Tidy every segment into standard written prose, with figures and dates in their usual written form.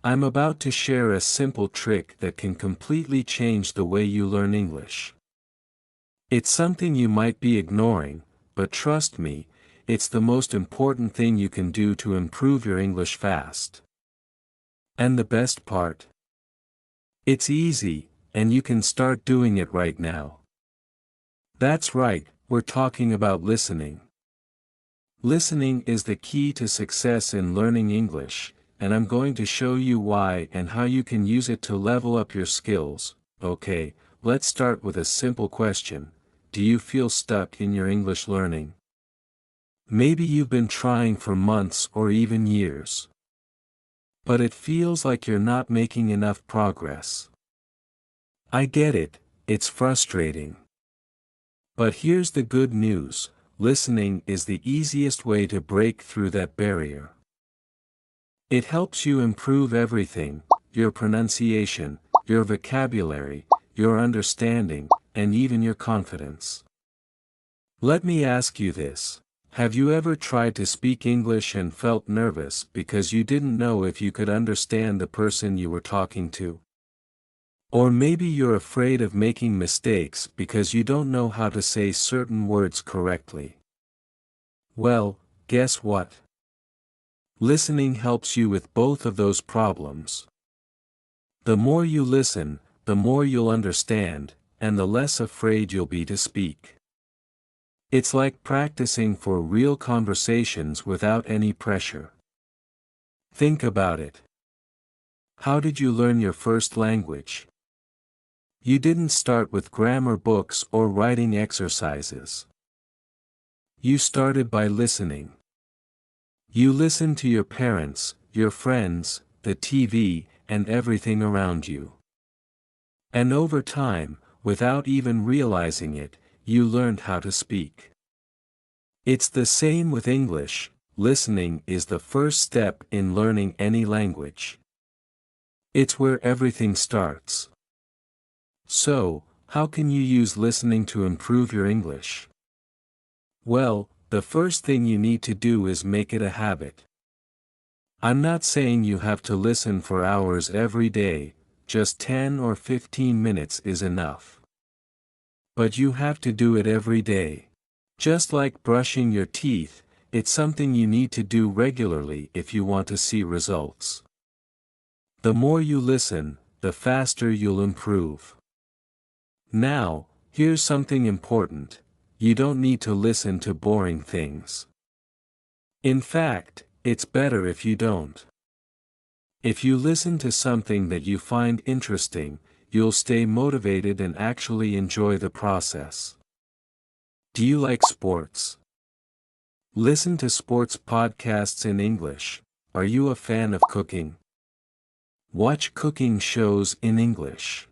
I'm about to share a simple trick that can completely change the way you learn English. It's something you might be ignoring, but trust me, it's the most important thing you can do to improve your English fast. And the best part? It's easy, and you can start doing it right now. That's right, we're talking about listening. Listening is the key to success in learning English, and I'm going to show you why and how you can use it to level up your skills. Okay, let's start with a simple question. Do you feel stuck in your English learning? Maybe you've been trying for months or even years. But it feels like you're not making enough progress. I get it, it's frustrating. But here's the good news. Listening is the easiest way to break through that barrier. It helps you improve everything: your pronunciation, your vocabulary, your understanding, and even your confidence. Let me ask you this. Have you ever tried to speak English and felt nervous because you didn't know if you could understand the person you were talking to? Or maybe you're afraid of making mistakes because you don't know how to say certain words correctly. Well, guess what? Listening helps you with both of those problems. The more you listen, the more you'll understand, and the less afraid you'll be to speak. It's like practicing for real conversations without any pressure. Think about it. How did you learn your first language? You didn't start with grammar books or writing exercises. You started by listening. You listened to your parents, your friends, the TV, and everything around you. And over time, without even realizing it, you learned how to speak. It's the same with English. Listening is the first step in learning any language. It's where everything starts. So, how can you use listening to improve your English? Well, the first thing you need to do is make it a habit. I'm not saying you have to listen for hours every day, just 10 or 15 minutes is enough. But you have to do it every day. Just like brushing your teeth, it's something you need to do regularly if you want to see results. The more you listen, the faster you'll improve. Now, here's something important. You don't need to listen to boring things. In fact, it's better if you don't. If you listen to something that you find interesting, you'll stay motivated and actually enjoy the process. Do you like sports? Listen to sports podcasts in English. Are you a fan of cooking? Watch cooking shows in English.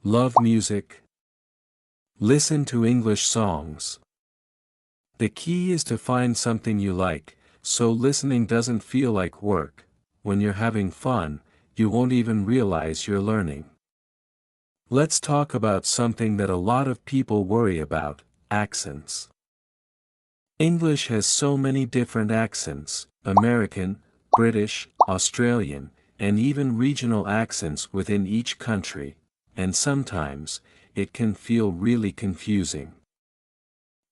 Love music? Listen to English songs. The key is to find something you like, so listening doesn't feel like work. When you're having fun, you won't even realize you're learning. Let's talk about something that a lot of people worry about: accents. English has so many different accents: American, British, Australian, and even regional accents within each country, and sometimes, it can feel really confusing.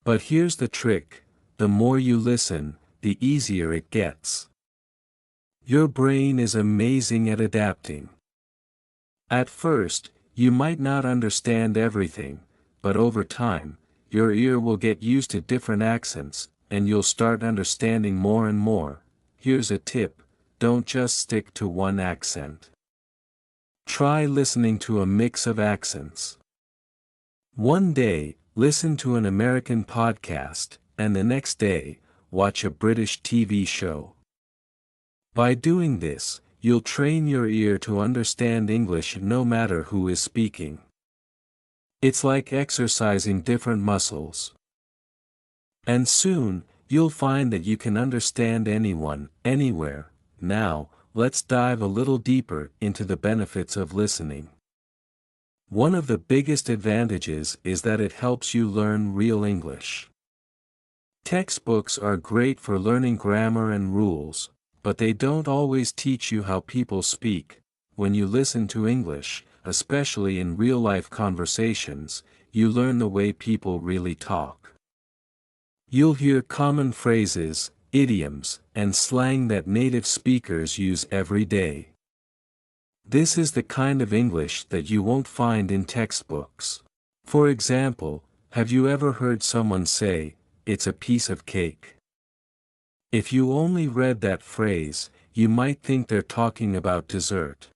But here's the trick: the more you listen, the easier it gets. Your brain is amazing at adapting. At first, you might not understand everything, but over time, your ear will get used to different accents, and you'll start understanding more and more. Here's a tip: don't just stick to one accent. Try listening to a mix of accents. One day, listen to an American podcast, and the next day, watch a British TV show. By doing this, you'll train your ear to understand English no matter who is speaking. It's like exercising different muscles. And soon, you'll find that you can understand anyone, anywhere. Now, let's dive a little deeper into the benefits of listening. One of the biggest advantages is that it helps you learn real English. Textbooks are great for learning grammar and rules, but they don't always teach you how people speak. When you listen to English, especially in real-life conversations, you learn the way people really talk. You'll hear common phrases, idioms, and slang that native speakers use every day. This is the kind of English that you won't find in textbooks. For example, have you ever heard someone say, "It's a piece of cake"? If you only read that phrase, you might think they're talking about dessert.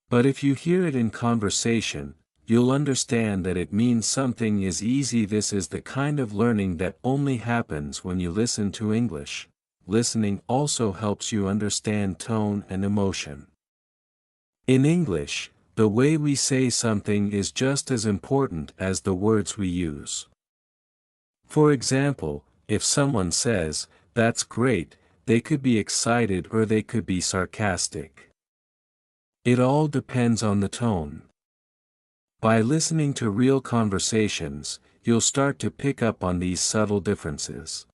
But if you hear it in conversation, you'll understand that it means something is easy. This is the kind of learning that only happens when you listen to English. Listening also helps you understand tone and emotion. In English, the way we say something is just as important as the words we use. For example, if someone says, "That's great," they could be excited or they could be sarcastic. It all depends on the tone. By listening to real conversations, you'll start to pick up on these subtle differences.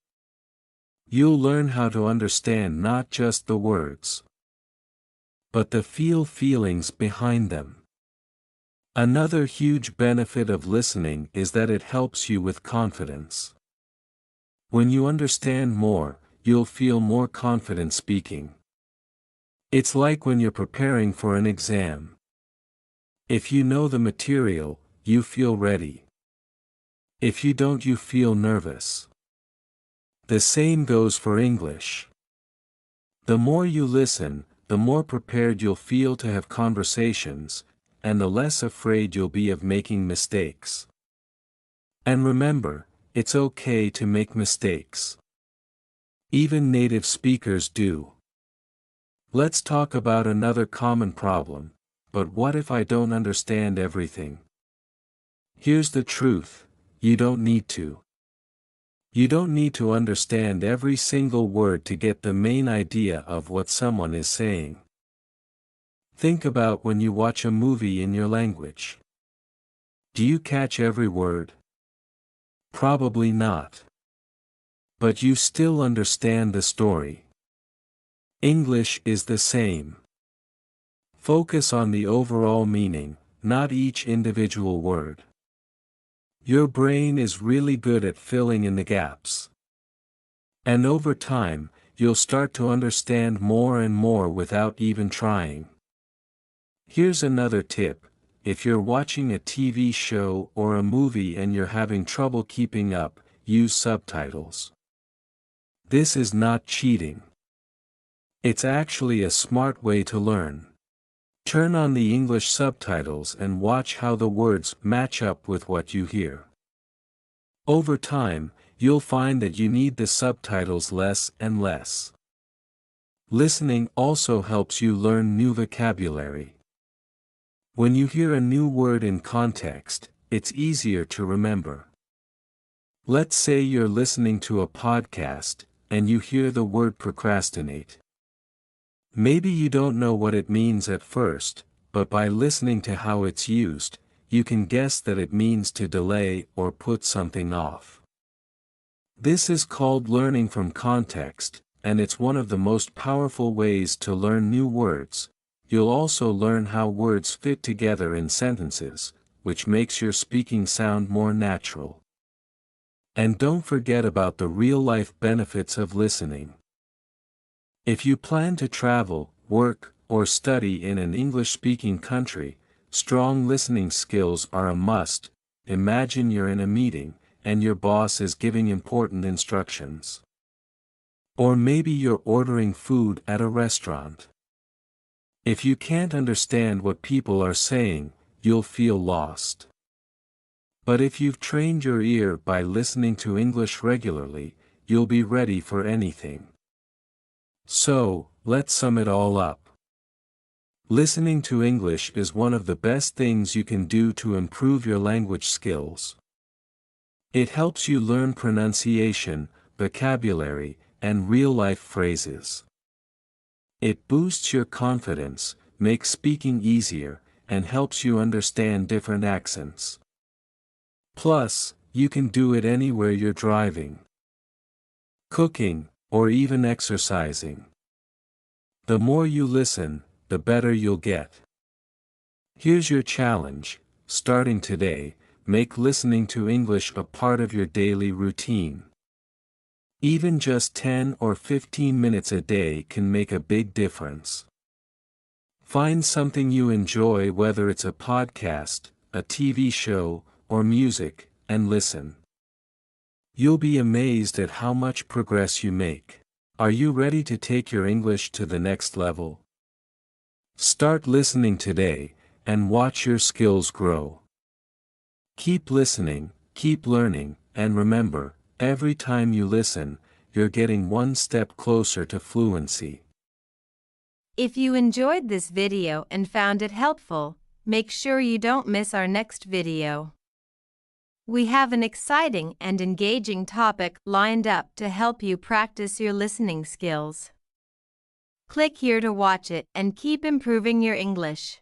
You'll learn how to understand not just the words, but the feelings behind them. Another huge benefit of listening is that it helps you with confidence. When you understand more, you'll feel more confident speaking. It's like when you're preparing for an exam. If you know the material, you feel ready. If you don't, you feel nervous. The same goes for English. The more you listen, the more prepared you'll feel to have conversations, and the less afraid you'll be of making mistakes. And remember, it's okay to make mistakes. Even native speakers do. Let's talk about another common problem. But what if I don't understand everything? Here's the truth, you don't need to. You don't need to understand every single word to get the main idea of what someone is saying. Think about when you watch a movie in your language. Do you catch every word? Probably not. But you still understand the story. English is the same. Focus on the overall meaning, not each individual word. Your brain is really good at filling in the gaps. And over time, you'll start to understand more and more without even trying. Here's another tip: if you're watching a TV show or a movie and you're having trouble keeping up, use subtitles. This is not cheating. It's actually a smart way to learn. Turn on the English subtitles and watch how the words match up with what you hear. Over time, you'll find that you need the subtitles less and less. Listening also helps you learn new vocabulary. When you hear a new word in context, it's easier to remember. Let's say you're listening to a podcast, and you hear the word procrastinate. Maybe you don't know what it means at first, but by listening to how it's used, you can guess that it means to delay or put something off. This is called learning from context, and it's one of the most powerful ways to learn new words. You'll also learn how words fit together in sentences, which makes your speaking sound more natural. And don't forget about the real-life benefits of listening. If you plan to travel, work, or study in an English-speaking country, strong listening skills are a must. Imagine you're in a meeting, and your boss is giving important instructions. Or maybe you're ordering food at a restaurant. If you can't understand what people are saying, you'll feel lost. But if you've trained your ear by listening to English regularly, you'll be ready for anything. So, let's sum it all up. Listening to English is one of the best things you can do to improve your language skills. It helps you learn pronunciation, vocabulary, and real-life phrases. It boosts your confidence, makes speaking easier, and helps you understand different accents. Plus, you can do it anywhere you're driving, cooking, or even exercising. The more you listen, the better you'll get. Here's your challenge: starting today, make listening to English a part of your daily routine. Even just 10 or 15 minutes a day can make a big difference. Find something you enjoy, whether it's a podcast, a TV show, or music, and listen. You'll be amazed at how much progress you make. Are you ready to take your English to the next level? Start listening today, and watch your skills grow. Keep listening, keep learning, and remember, every time you listen, you're getting one step closer to fluency. If you enjoyed this video and found it helpful, make sure you don't miss our next video. We have an exciting and engaging topic lined up to help you practice your listening skills. Click here to watch it and keep improving your English.